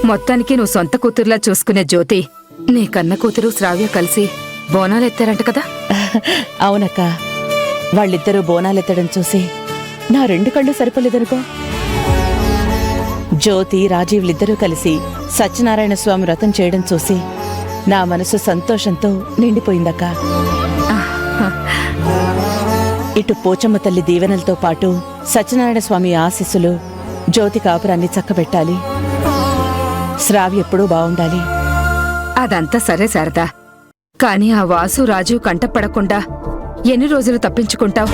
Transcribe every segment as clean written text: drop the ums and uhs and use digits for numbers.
మొత్తానికి నువ్వు సొంత కూతురులా చూసుకునే జ్యోతి నీ కన్న కూతురు శ్రావ్య కలిసి బోనాలెత్తారంట కదా? అవునక్క, వాళ్ళిద్దరూ బోనాలెత్తడం చూసి నా 2 కళ్ళు సరిపోలేదనుకో. జ్యోతి రాజీవ్లిద్దరూ కలిసి సత్యనారాయణ స్వామి వ్రతం చేయడం చూసి నా మనసు సంతోషంతో నిండిపోయిందక్క. ఇటు పోచమ్మ తల్లి దీవెనలతో పాటు సత్యనారాయణ స్వామి ఆశీస్సులు జ్యోతి కాపురాన్ని చక్కబెట్టాలి. శ్రావ్య ఎప్పుడూ బావుండాలి. అదంతా సరే శారదా, కాని ఆ వాసు రాజు కంటపడకుండా ఎన్ని రోజులు తప్పించుకుంటావు?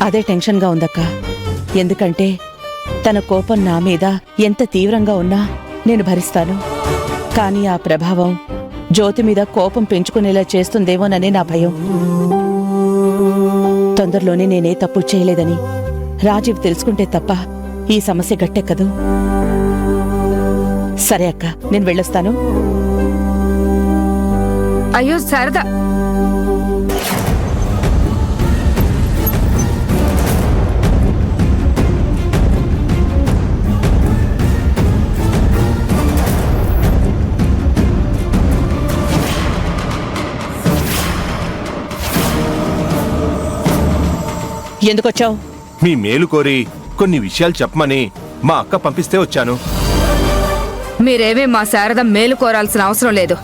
అదే టెన్షన్గా ఉందక్క. ఎందుకంటే తన కోపం నా మీద ఎంత తీవ్రంగా ఉన్నా నేను భరిస్తాను. కానీ ఆ ప్రభావం జ్యోతి మీద కోపం పెంచుకునేలా చేస్తుందేమోననే నా భయం. తొందరలోనే నేనే తప్పు చేయలేదని రాజీవ్ తెలుసుకుంటే తప్ప ఈ సమస్య గట్టెక్కదు. సరే అక్క, నేను వెళ్ళొస్తాను. అయ్యో శారదా, ఎందుకొచ్చావు? మీ మేలు కోరి కొన్ని విషయాలు చెప్పమని మా అక్క పంపిస్తే వచ్చాను. మీరేమీ మా శారద మేలు కోరాల్సిన అవసరం లేదు.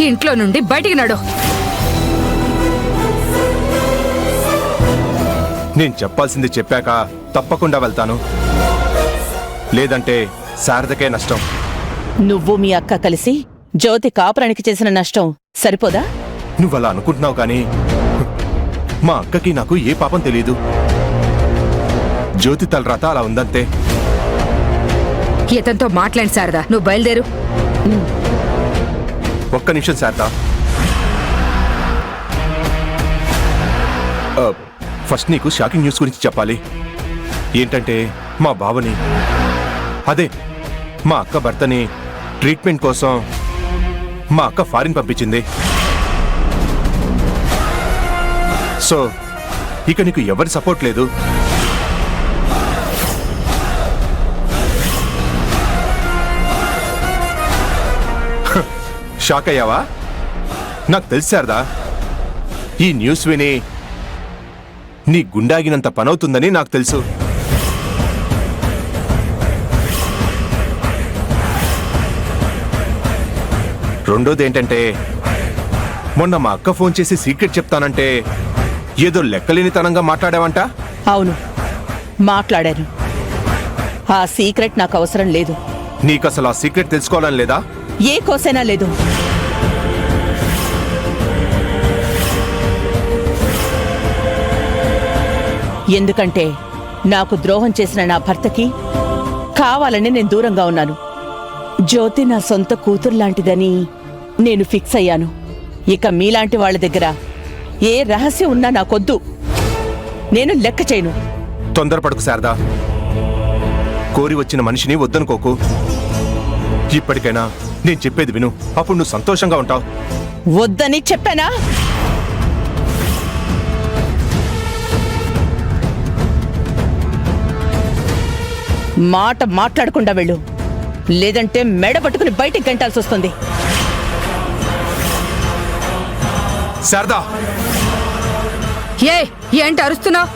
ఇంట్లో నుండి బయటికి నడు. నేను చెప్పాల్సింది చెప్పాక తప్పకుండా వెళ్తాను. లేదంటే శారదకే నష్టం. నువ్వు మీ అక్క కలిసి జ్యోతి కాపురానికి చేసిన నష్టం సరిపోదా? నువ్వలా అనుకుంటున్నావు కానీ మా అక్కకి నాకు ఏ పాపం తెలీదు. జ్యోతి తలరాత అలా ఉందంతే. ఇతనితో మాట్లాడి శారదా, నువ్వు బయలుదేరు. ఒక్క నిమిషం శారదా. ఫస్ట్ నీకు షాకింగ్ న్యూస్ గురించి చెప్పాలి. ఏంటంటే మా బావని, అదే మా అక్క భర్తని ట్రీట్మెంట్ కోసం మా అక్క ఫారిన్ పంపించింది. సో ఇక నీకు ఎవరి సపోర్ట్ లేదు. షాక్ అయ్యావా? నాకు తెలిసారదా ఈ న్యూస్ విని నీ గుండాగినంత పనవుతుందని నాకు తెలుసు. రెండోది ఏంటంటే మొన్న మా అక్క ఫోన్ చేసి సీక్రెట్ చెప్తానంటే ఏదో లెక్కలేనితనంగా మాట్లాడావంట. అవును, మాట్లాడాను. ఆ సీక్రెట్ నాకు అవసరం లేదు. నీకసలు ఆ సీక్రెట్ తెలుసుకోవాలని లేదా? ఏ కోసైనా లేదు. ఎందుకంటే నాకు ద్రోహం చేసిన నా భర్తకి కావాలని నేను దూరంగా ఉన్నాను. జ్యోతి నా సొంత కూతురులాంటిదని నేను ఫిక్స్ అయ్యాను. ఇక మీలాంటి వాళ్ళ దగ్గర ఏ రహస్యం ఉన్నా నాకొద్దు. నేను లెక్క చేయను. తొందరపడకు శారదా. కోరి వచ్చిన మనిషిని వద్దనుకోకు. ఇప్పటికైనా నేను చెప్పేది విను, అప్పుడు నువ్వు సంతోషంగా ఉంటావు. వద్దని చెప్పానా? మాట మాట్లాడకుండా వెళ్ళు, లేదంటే మెడ పట్టుకుని బయటికి గంటాల్సి వస్తుంది. శారదా, ఏంటి అరుస్తున్నావు?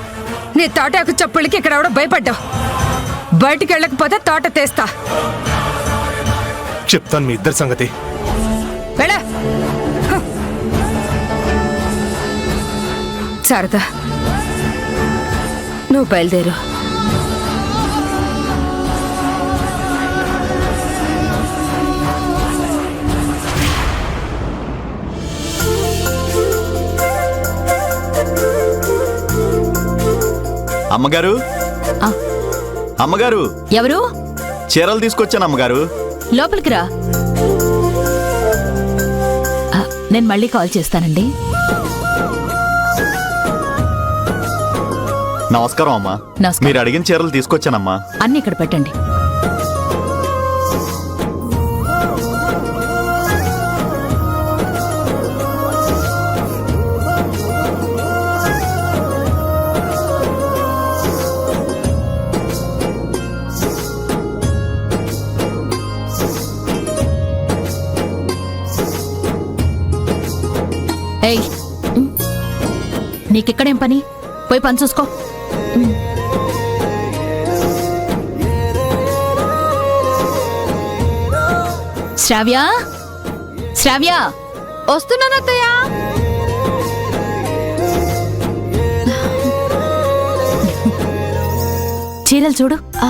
నీ తాటాకు చప్పుళ్ళకి ఇక్కడ ఎవడో భయపడ్డావు. బయటికి వెళ్ళకపోతే తోట తీస్తా. చెప్తాను మీ ఇద్దరి సంగతి. శారదా, నువ్వు బయలుదేరు. అమ్మగారు, అమ్మగారు. ఎవరు? చీరలు తీసుకొచ్చాను అమ్మగారు. లోపలికి రా. నేను మళ్ళీ కాల్ చేస్తానండి. నమస్కారం అమ్మా. నమస్కారం. మీరు అడిగిన చీరలు తీసుకొచ్చానమ్మా. అన్ని ఇక్కడ పెట్టండి. నీకిక్కడేం పని? పోయి పని చూసుకో. శ్రావ్య, శ్రావ్య, వస్తున్నానత్తయ్య. చీరలు చూడు. ఆ